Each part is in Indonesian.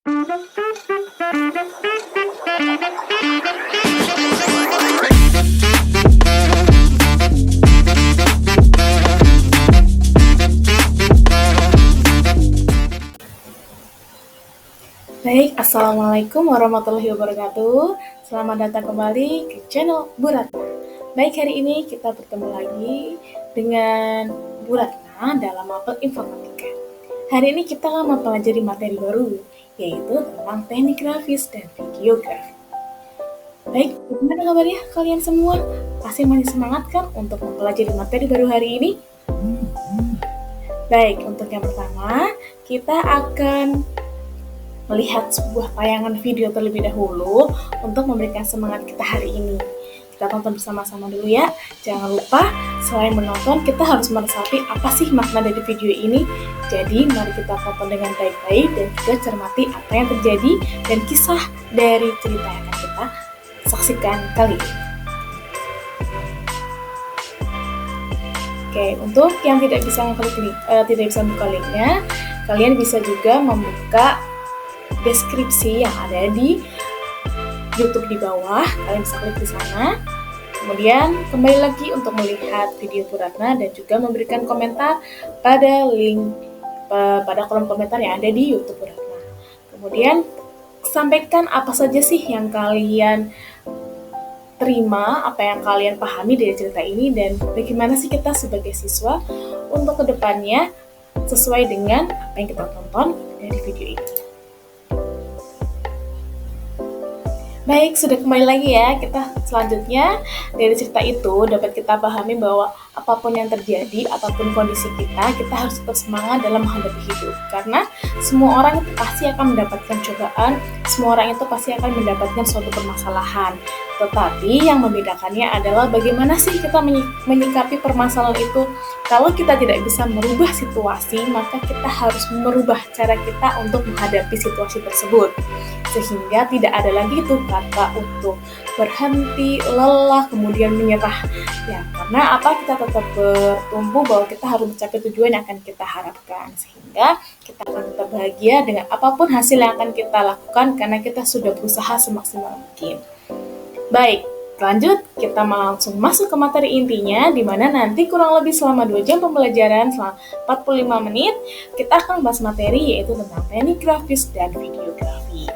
Baik, Assalamualaikum warahmatullahi wabarakatuh. Selamat datang kembali ke channel Bu Ratna. Baik, hari ini kita bertemu lagi dengan Bu Ratna dalam mapel informatika. Hari ini kita akan mempelajari materi baru, yaitu tentang teknik grafis dan videografi. Baik, bagaimana kabarnya kalian semua? Pasti masih semangat kan untuk mempelajari materi baru hari ini? Baik, untuk yang pertama, kita akan melihat sebuah tayangan video terlebih dahulu untuk memberikan semangat kita hari ini. Kita tonton bersama-sama dulu ya. Jangan lupa, selain menonton, kita harus meresapi apa sih makna dari video ini. Jadi, mari kita tonton dengan baik-baik dan juga cermati apa yang terjadi dan kisah dari cerita yang akan kita saksikan kali ini. Oke, untuk yang tidak bisa buka linknya, kalian bisa juga membuka deskripsi yang ada di YouTube di bawah, kalian bisa klik di sana. Kemudian kembali lagi untuk melihat video Bu Ratna dan juga memberikan komentar pada link pada kolom komentar yang ada di YouTube Bu Ratna. Kemudian sampaikan apa saja sih yang kalian terima, apa yang kalian pahami dari cerita ini, dan bagaimana sih kita sebagai siswa untuk kedepannya sesuai dengan apa yang kita tonton dari video ini. Baik, sudah kembali lagi ya. Kita selanjutnya dari cerita itu dapat kita pahami bahwa apapun yang terjadi, apapun kondisi kita harus tetap semangat dalam menghadapi hidup. Karena semua orang itu pasti akan mendapatkan cobaan, semua orang itu pasti akan mendapatkan suatu permasalahan. Tetapi yang membedakannya adalah bagaimana sih kita menyikapi permasalahan itu. Kalau kita tidak bisa merubah situasi, maka kita harus merubah cara kita untuk menghadapi situasi tersebut. Sehingga tidak ada lagi itu kata untuk berhenti, lelah, kemudian menyerah. Ya, karena kita tetap bertumbuh bahwa kita harus mencapai tujuan yang akan kita harapkan. Sehingga kita akan tetap bahagia dengan apapun hasil yang akan kita lakukan karena kita sudah berusaha semaksimal mungkin. Baik, lanjut kita langsung masuk ke materi intinya, di mana nanti kurang lebih selama 2 jam pembelajaran, selama 45 menit, kita akan bahas materi yaitu tentang teknik grafis dan videografi.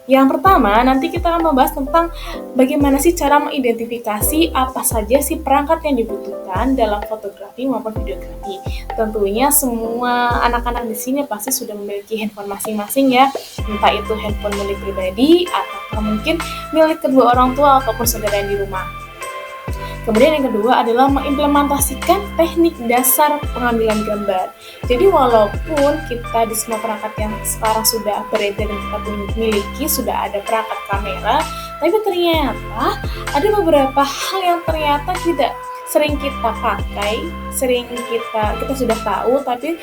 Yang pertama, nanti kita akan membahas tentang bagaimana sih cara mengidentifikasi apa saja sih perangkat yang dibutuhkan dalam fotografi maupun videografi. Tentunya semua anak-anak di sini pasti sudah memiliki handphone masing-masing ya, entah itu handphone milik pribadi atau mungkin milik kedua orang tua ataupun saudara yang di rumah. Kemudian yang kedua adalah mengimplementasikan teknik dasar pengambilan gambar. Jadi walaupun kita di semua perangkat yang sekarang sudah beredar dan kita miliki, sudah ada perangkat kamera, tapi ternyata ada beberapa hal yang ternyata tidak sering kita pakai, kita sudah tahu, tapi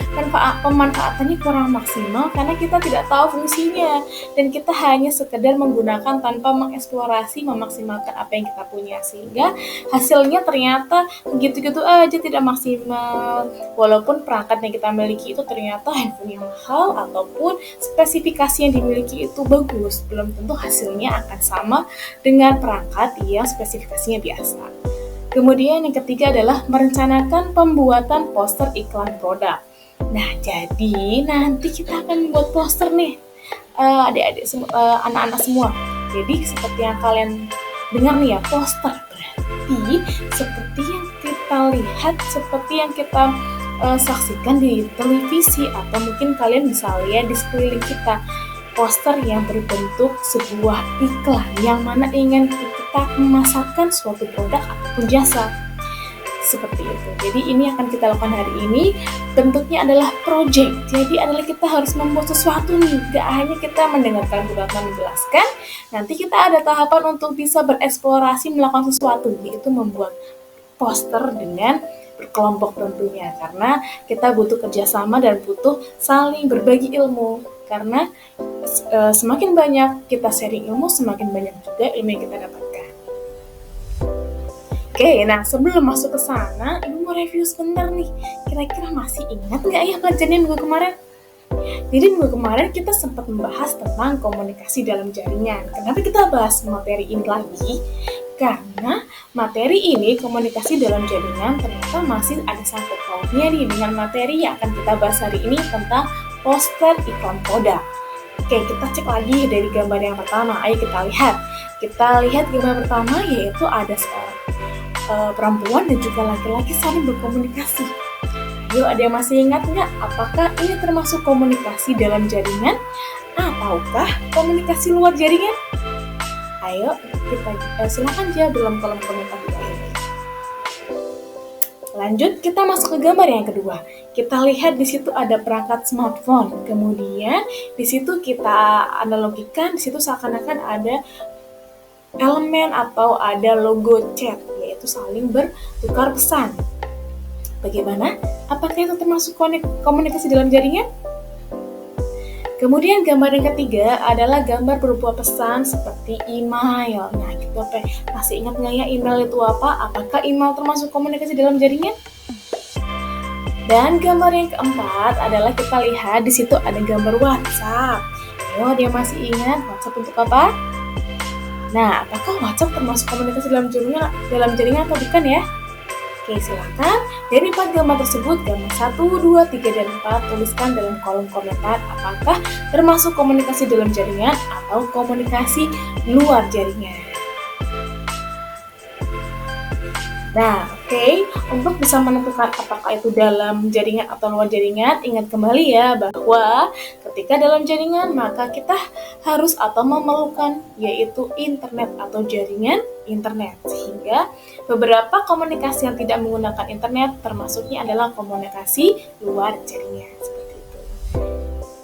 pemanfaatannya kurang maksimal karena kita tidak tahu fungsinya dan kita hanya sekedar menggunakan tanpa mengeksplorasi, memaksimalkan apa yang kita punya, sehingga hasilnya ternyata gitu-gitu aja, tidak maksimal. Walaupun perangkat yang kita miliki itu ternyata handphone yang mahal ataupun spesifikasi yang dimiliki itu bagus, belum tentu hasilnya akan sama dengan perangkat yang spesifikasinya biasa. Kemudian yang ketiga adalah merencanakan pembuatan poster iklan produk. Nah, jadi nanti kita akan membuat poster nih, adik-adik anak-anak semua. Jadi seperti yang kalian dengar nih ya, poster berarti seperti yang kita lihat, seperti yang kita saksikan di televisi, atau mungkin kalian bisa lihat di sekeliling kita. Poster yang berbentuk sebuah iklan yang mana ingin kita memasarkan suatu produk ataupun jasa. Seperti itu. Jadi ini akan kita lakukan hari ini. Bentuknya adalah project. Jadi adalah kita harus membuat sesuatu nih. Gak hanya kita mendengarkan Bu Ratna menjelaskan. Nanti kita ada tahapan untuk bisa bereksplorasi melakukan sesuatu, yaitu membuat poster dengan berkelompok tentunya. Karena kita butuh kerjasama dan butuh saling berbagi ilmu. Karena semakin banyak kita sharing ilmu, semakin banyak juga ilmu yang kita dapatkan. Oke, nah sebelum masuk ke sana, Ibu mau review sebentar nih. Kira-kira masih ingat nggak ya pelajaran minggu kemarin? Jadi minggu kemarin kita sempat membahas tentang komunikasi dalam jaringan. Kenapa kita bahas materi ini lagi? Karena materi ini, komunikasi dalam jaringan, ternyata masih ada sangkut pautnya nih dengan materi yang akan kita bahas hari ini tentang poster iklan produk. Oke, kita cek lagi dari gambar yang pertama. Ayo kita lihat. Kita lihat gambar pertama, yaitu ada seorang perempuan dan juga laki-laki saling berkomunikasi. Ayo, ada yang masih ingat nggak? Apakah ini termasuk komunikasi dalam jaringan? Ataukah komunikasi luar jaringan? Ayo, kita silakan jawab dalam kolom komentar di bawah ini. Lanjut, kita masuk ke gambar yang kedua. Kita lihat di situ ada perangkat smartphone. Kemudian di situ kita analogikan, di situ seakan-akan ada elemen atau ada logo chat, yaitu saling bertukar pesan. Bagaimana? Apakah itu termasuk komunikasi dalam jaringan? Kemudian gambar yang ketiga adalah gambar berupa pesan seperti email. Nah, kita masih ingat nggak ya email itu apa? Apakah email termasuk komunikasi dalam jaringan? Dan gambar yang keempat adalah kita lihat di situ ada gambar WhatsApp. Ayo, dia masih ingat WhatsApp untuk apa? Nah, apakah WhatsApp termasuk komunikasi dalam jaringan atau bukan ya? Oke, silakan. Dari 4 gambar tersebut, gambar 1, 2, 3, dan 4, tuliskan dalam kolom komentar apakah termasuk komunikasi dalam jaringan atau komunikasi luar jaringan. Nah, oke, untuk bisa menentukan apakah itu dalam jaringan atau luar jaringan, ingat kembali ya bahwa ketika dalam jaringan maka kita harus atau memerlukan yaitu internet atau jaringan internet. Sehingga beberapa komunikasi yang tidak menggunakan internet termasuknya adalah komunikasi luar jaringan. Seperti itu.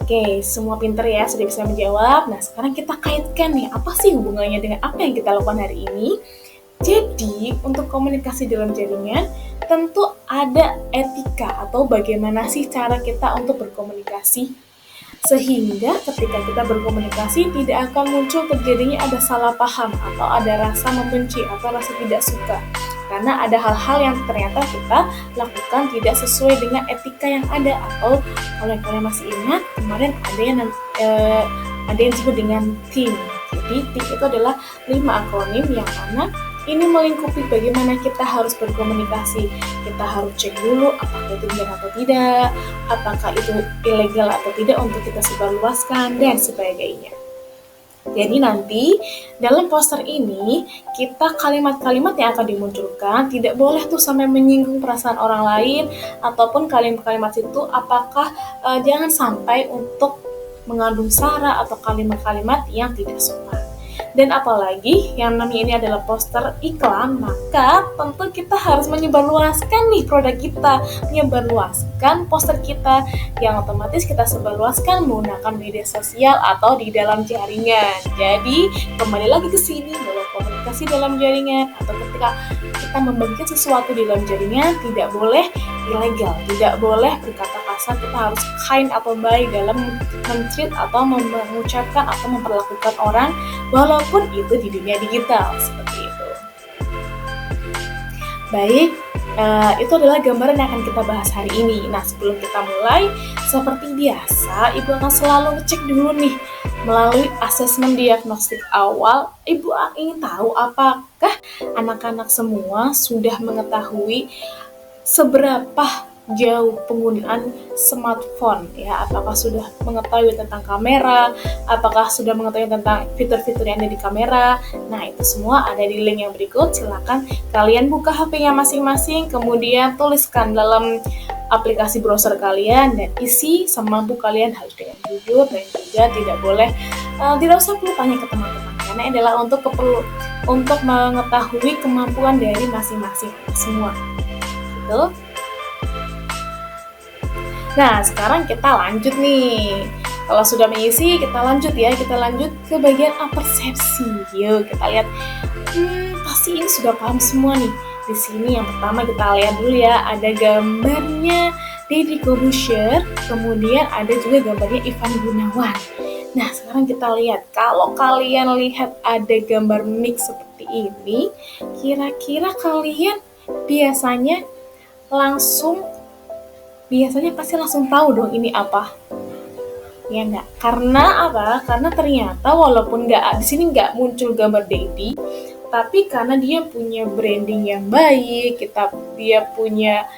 Oke, semua pinter ya, sudah bisa menjawab. Nah, sekarang kita kaitkan nih, apa sih hubungannya dengan apa yang kita lakukan hari ini? Jadi, untuk komunikasi dalam jaringan, tentu ada etika atau bagaimana sih cara kita untuk berkomunikasi. Sehingga ketika kita berkomunikasi, tidak akan muncul terjadinya ada salah paham atau ada rasa membenci atau rasa tidak suka. Karena ada hal-hal yang ternyata kita lakukan tidak sesuai dengan etika yang ada. Atau kalau kalian masih ingat, kemarin ada yang disebut dengan TEAM. Jadi, TEAM itu adalah 5 akronim yang mana ini melingkupi bagaimana kita harus berkomunikasi. Kita harus cek dulu apakah itu benar atau tidak, apakah itu ilegal atau tidak untuk kita sebarluaskan, dan sebagainya. Jadi nanti dalam poster ini, kita kalimat-kalimat yang akan dimunculkan tidak boleh tuh sampai menyinggung perasaan orang lain, ataupun kalimat-kalimat itu apakah jangan sampai untuk mengandung sara atau kalimat-kalimat yang tidak sopan. Dan apalagi yang namanya ini adalah poster iklan, maka tentu kita harus menyebarluaskan nih produk kita, menyebarluaskan poster kita yang otomatis kita sebarluaskan menggunakan media sosial atau di dalam jaringan. Jadi kembali lagi ke sini bahwa komunikasi dalam jaringan atau ketika kita membagikan sesuatu di dalam jaringan tidak boleh ilegal, tidak boleh berkata kasar, kita harus kind atau baik dalam men-treat atau mengucapkan atau memperlakukan orang walaupun itu di dunia digital, seperti itu. Baik, itu adalah gambaran yang akan kita bahas hari ini. Nah, sebelum kita mulai, seperti biasa, Ibu akan selalu ngecek dulu nih, melalui asesmen diagnostik awal, Ibu ingin tahu apakah anak-anak semua sudah mengetahui seberapa jauh penggunaan smartphone ya, apakah sudah mengetahui tentang kamera, apakah sudah mengetahui tentang fitur-fitur yang ada di kamera. Nah, itu semua ada di link yang berikut. Silakan kalian buka HP-nya masing-masing, kemudian tuliskan dalam aplikasi browser kalian dan isi semampu kalian, harus dengan jujur dan juga tidak usah perlu tanya ke teman-teman karena adalah untuk mengetahui kemampuan dari masing-masing semua. Gitu. Nah, sekarang kita lanjut nih. Kalau sudah mengisi, kita lanjut ke bagian apersepsi. Yuk, kita lihat. Pasti ini sudah paham semua nih. Di sini yang pertama kita lihat dulu ya, ada gambarnya Deddy Corbuzier, kemudian ada juga gambarnya Ivan Gunawan. Nah, sekarang kita lihat. Kalau kalian lihat ada gambar mix seperti ini, kira-kira kalian biasanya pasti langsung tahu dong ini apa. Ya enggak. Karena apa? Karena ternyata walaupun di sini nggak muncul gambar Dedi, tapi karena dia punya branding yang baik, dia punya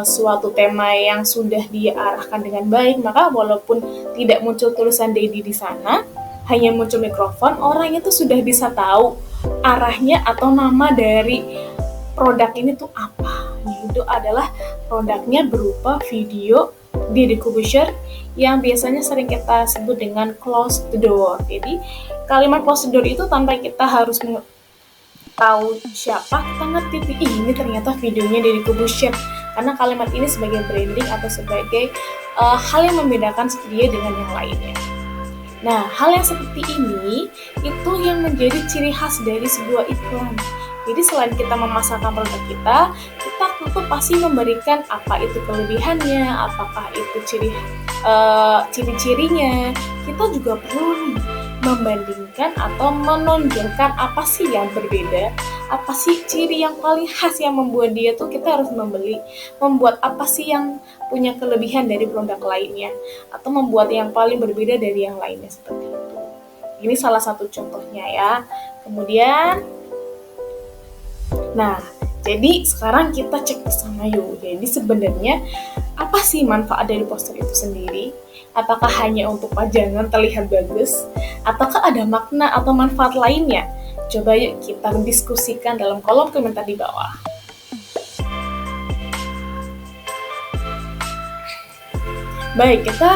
suatu tema yang sudah dia arahkan dengan baik, maka walaupun tidak muncul tulisan Dedi di sana, hanya muncul mikrofon, orang itu sudah bisa tahu arahnya atau nama dari produk ini tuh apa. Itu adalah produknya berupa video Deddy Corbuzier yang biasanya sering kita sebut dengan close the door. Jadi kalimat close the door itu tanpa kita harus tahu siapa, kita ngerti ini ternyata videonya Deddy Corbuzier, karena kalimat ini sebagai branding atau sebagai hal yang membedakan dia dengan yang lainnya. Nah, hal yang seperti ini itu yang menjadi ciri khas dari sebuah iklan. Jadi selain kita memasarkan produk kita tentu pasti memberikan apa itu kelebihannya, apakah itu ciri-cirinya. Kita juga perlu nih membandingkan atau menonjolkan apa sih yang berbeda, apa sih ciri yang paling khas yang membuat dia tuh kita harus membuat apa sih yang punya kelebihan dari produk lainnya, atau membuat yang paling berbeda dari yang lainnya seperti itu. Ini salah satu contohnya ya. Kemudian, nah, jadi sekarang kita cek bersama yuk. Jadi sebenarnya apa sih manfaat dari poster itu sendiri? Apakah hanya untuk pajangan terlihat bagus? Ataukah ada makna atau manfaat lainnya? Coba yuk kita diskusikan dalam kolom komentar di bawah. Baik, kita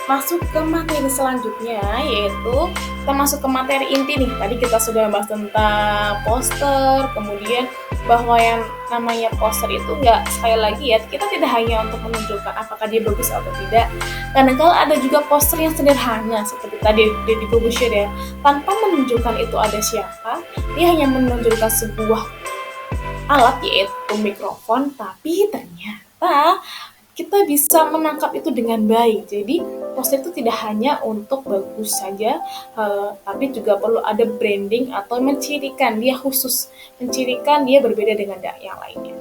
masuk ke materi selanjutnya, yaitu kita masuk ke materi inti nih. Tadi kita sudah bahas tentang poster, kemudian bahwa yang namanya poster itu nggak, sekali lagi ya, kita tidak hanya untuk menunjukkan apakah dia bagus atau tidak. Kadang-kala ada juga poster yang sederhana seperti tadi Deddy Corbuzier ya, tanpa menunjukkan itu ada siapa, dia hanya menunjukkan sebuah alat yaitu mikrofon, tapi ternyata kita bisa menangkap itu dengan baik. Jadi poster itu tidak hanya untuk bagus saja, tapi juga perlu ada branding atau mencirikan dia khusus, mencirikan dia berbeda dengan yang lainnya.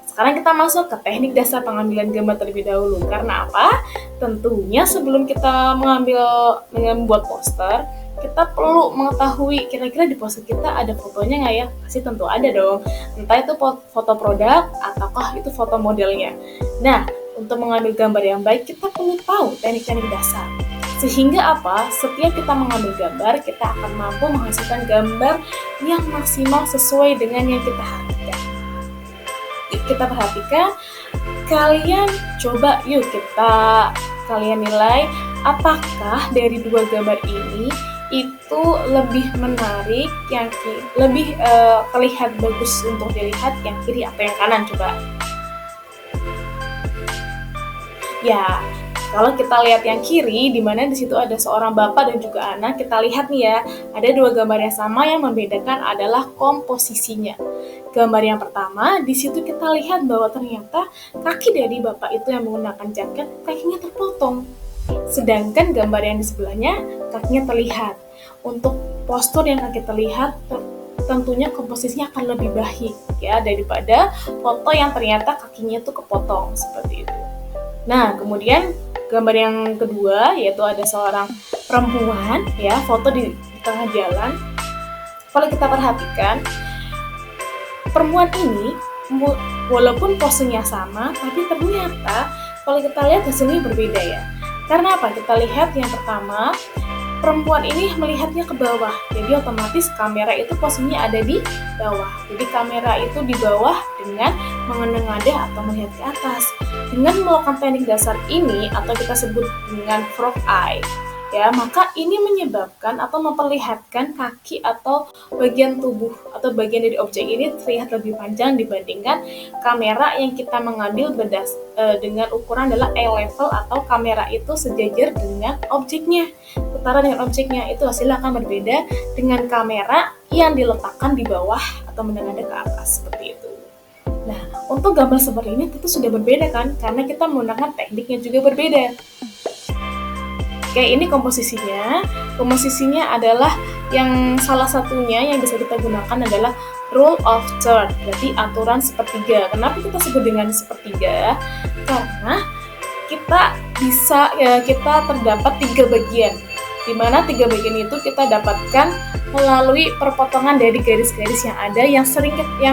Sekarang kita masuk ke teknik dasar pengambilan gambar terlebih dahulu. Karena apa? Tentunya sebelum kita membuat poster, kita perlu mengetahui kira-kira di poster kita ada fotonya nggak ya? Pasti tentu ada dong. Entah itu foto produk ataukah itu foto modelnya. Nah, untuk mengambil gambar yang baik, kita perlu tahu teknik-teknik dasar. Sehingga apa? Setiap kita mengambil gambar, kita akan mampu menghasilkan gambar yang maksimal sesuai dengan yang kita harapkan. Yuk kita perhatikan, kalian coba yuk kalian nilai apakah dari dua gambar ini itu lebih menarik, yang lebih terlihat bagus untuk dilihat yang kiri atau yang kanan, coba. Ya, kalau kita lihat yang kiri, di mana di situ ada seorang bapak dan juga anak, kita lihat nih ya, ada dua gambar yang sama, yang membedakan adalah komposisinya. Gambar yang pertama, di situ kita lihat bahwa ternyata kaki dari bapak itu yang menggunakan jaket, kakinya terpotong. Sedangkan gambar yang di sebelahnya, kakinya terlihat. Untuk postur yang kaki terlihat, tentunya komposisinya akan lebih baik ya daripada foto yang ternyata kakinya tuh kepotong seperti itu. Nah, kemudian gambar yang kedua yaitu ada seorang perempuan ya, foto di tengah jalan. Kalau kita perhatikan, perempuan ini walaupun posenya sama, tapi ternyata kalau kita lihat hasilnya berbeda ya. Karena apa? Kita lihat yang pertama, perempuan ini melihatnya ke bawah, jadi otomatis kamera itu posisinya ada di bawah. Jadi kamera itu di bawah dengan menengadah atau melihat ke atas. Dengan melakukan teknik dasar ini atau kita sebut dengan frog eye, ya, maka ini menyebabkan atau memperlihatkan kaki atau bagian tubuh atau bagian dari objek ini terlihat lebih panjang dibandingkan kamera yang kita mengambil dengan ukuran adalah eye level atau kamera itu sejajar dengan objeknya, setara dengan objeknya. Itu hasilnya akan berbeda dengan kamera yang diletakkan di bawah atau menengadah ke atas seperti itu. Nah, untuk gambar seperti ini tentu sudah berbeda kan, karena kita menggunakan tekniknya juga berbeda. Oke, ini komposisinya. Komposisinya adalah yang salah satunya yang bisa kita gunakan adalah rule of third, berarti aturan sepertiga. Kenapa kita sebut dengan sepertiga? Karena kita bisa kita terdapat 3 bagian, di mana 3 bagian itu kita dapatkan melalui perpotongan dari garis-garis yang ada yang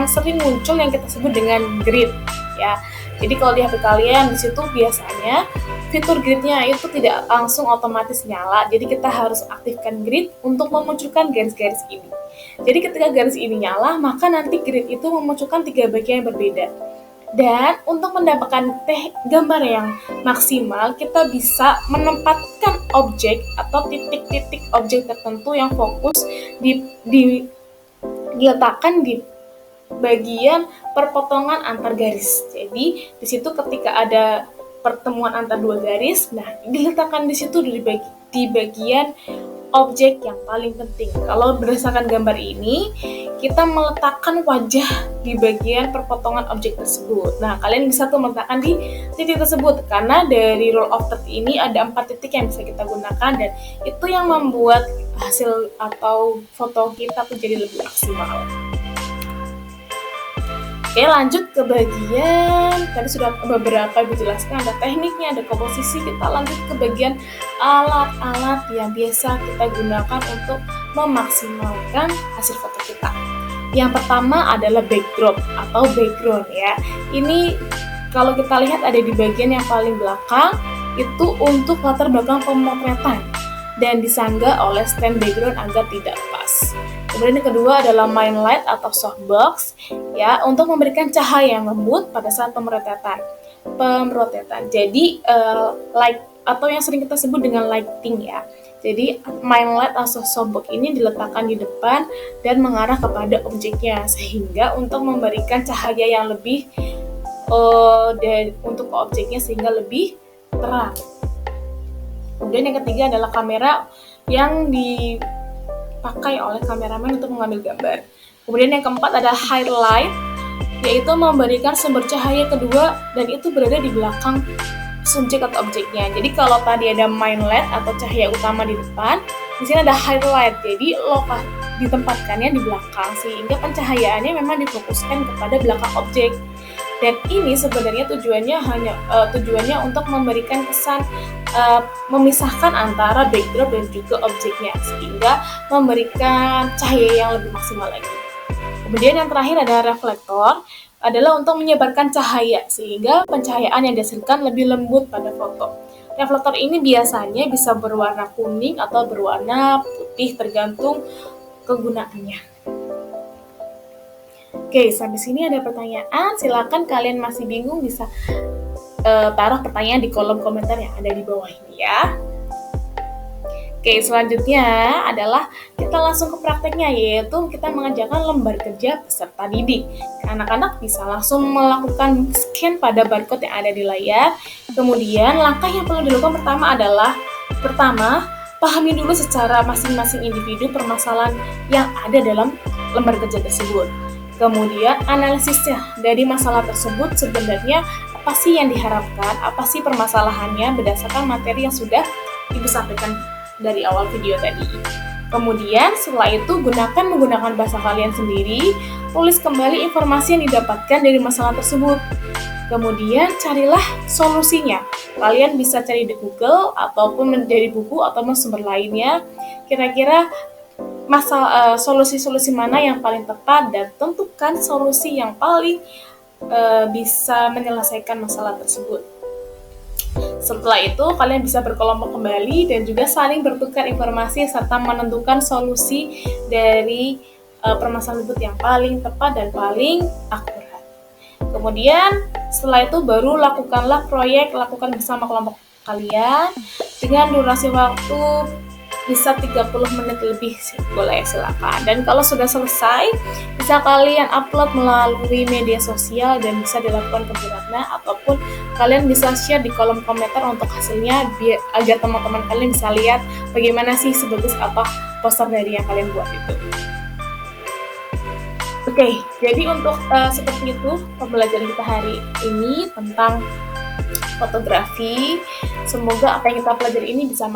sering muncul yang kita sebut dengan grid ya. Jadi kalau di HP kalian di situ biasanya fitur gridnya itu tidak langsung otomatis nyala, jadi kita harus aktifkan grid untuk memunculkan garis-garis ini. Jadi ketika garis ini nyala, maka nanti grid itu memunculkan 3 bagian yang berbeda. Dan untuk mendapatkan gambar yang maksimal, kita bisa menempatkan objek atau titik-titik objek tertentu yang fokus diletakkan di bagian perpotongan antar garis. Jadi di situ ketika ada pertemuan antar dua garis, nah diletakkan di situ di bagian objek yang paling penting. Kalau berdasarkan gambar ini, kita meletakkan wajah di bagian perpotongan objek tersebut. Nah, kalian bisa tuh meletakkan di titik tersebut, karena dari rule of third ini ada 4 titik yang bisa kita gunakan, dan itu yang membuat hasil atau foto kita tuh jadi lebih maksimal. Oke, lanjut ke bagian, tadi sudah beberapa Ibu jelaskan, ada tekniknya, ada komposisi. Kita lanjut ke bagian alat-alat yang biasa kita gunakan untuk memaksimalkan hasil foto kita. Yang pertama adalah backdrop atau background ya. Ini kalau kita lihat ada di bagian yang paling belakang, itu untuk latar belakang pemotretan dan disangga oleh stand background agar tidak pas. Kemudian yang kedua adalah main light atau softbox ya, untuk memberikan cahaya yang lembut pada saat pemrotetan. Jadi light atau yang sering kita sebut dengan lighting ya. Jadi main light atau softbox ini diletakkan di depan dan mengarah kepada objeknya, sehingga untuk memberikan cahaya yang lebih dan untuk objeknya sehingga lebih terang. Kemudian yang ketiga adalah kamera yang dipakai oleh kameramen untuk mengambil gambar. Kemudian yang keempat adalah highlight, yaitu memberikan sumber cahaya kedua dan itu berada di belakang subjek atau objeknya. Jadi kalau tadi ada main light atau cahaya utama di depan, di sini ada highlight. Jadi lokasi ditempatkannya di belakang sehingga pencahayaannya memang difokuskan kepada belakang objek. Dan ini sebenarnya tujuannya untuk memberikan kesan memisahkan antara backdrop dan juga objeknya, sehingga memberikan cahaya yang lebih maksimal lagi. Kemudian yang terakhir ada reflektor, adalah untuk menyebarkan cahaya sehingga pencahayaan yang dihasilkan lebih lembut pada foto. Reflektor ini biasanya bisa berwarna kuning atau berwarna putih tergantung kegunaannya. Oke, sampai sini ada pertanyaan. Silakan kalian masih bingung bisa taruh pertanyaan di kolom komentar yang ada di bawah ini ya. Oke, selanjutnya adalah kita langsung ke prakteknya, yaitu kita mengerjakan lembar kerja peserta didik. Anak-anak bisa langsung melakukan scan pada barcode yang ada di layar. Kemudian langkah yang perlu dilakukan pertama, pahami dulu secara masing-masing individu permasalahan yang ada dalam lembar kerja tersebut. Kemudian analisisnya dari masalah tersebut sebenarnya apa sih yang diharapkan, apa sih permasalahannya berdasarkan materi yang sudah Ibu sampaikan dari awal video tadi. Kemudian setelah itu menggunakan bahasa kalian sendiri, tulis kembali informasi yang didapatkan dari masalah tersebut. Kemudian carilah solusinya. Kalian bisa cari di Google ataupun dari buku atau sumber lainnya. Kira-kira solusi-solusi mana yang paling tepat, dan tentukan solusi yang paling bisa menyelesaikan masalah tersebut. Setelah itu, kalian bisa berkelompok kembali dan juga saling bertukar informasi serta menentukan solusi dari permasalahan tersebut yang paling tepat dan paling akurat. Kemudian, setelah itu baru lakukan bersama kelompok kalian dengan durasi waktu bisa 30 menit lebih, boleh silakan. Dan kalau sudah selesai, bisa kalian upload melalui media sosial dan bisa dilakukan ke Bu Ratna, ataupun kalian bisa share di kolom komentar untuk hasilnya agar teman-teman kalian bisa lihat bagaimana sih sebagus apa poster dari yang kalian buat itu. Oke, jadi untuk seperti itu pembelajaran kita hari ini tentang fotografi. Semoga apa yang kita pelajari ini bisa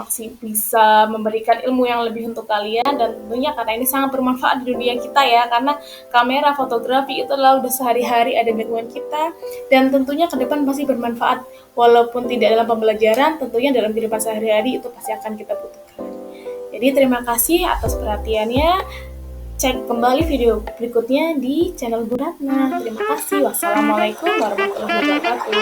memberikan ilmu yang lebih untuk kalian, dan tentunya karena ini sangat bermanfaat di dunia kita ya, karena kamera fotografi itu adalah udah sehari-hari ada di lingkungan kita, dan tentunya ke depan pasti bermanfaat walaupun tidak dalam pembelajaran, tentunya dalam kehidupan sehari-hari itu pasti akan kita butuhkan. Jadi terima kasih atas perhatiannya. Cek kembali video berikutnya di channel Bu Ratna. Terima kasih. Wassalamualaikum warahmatullahi wabarakatuh.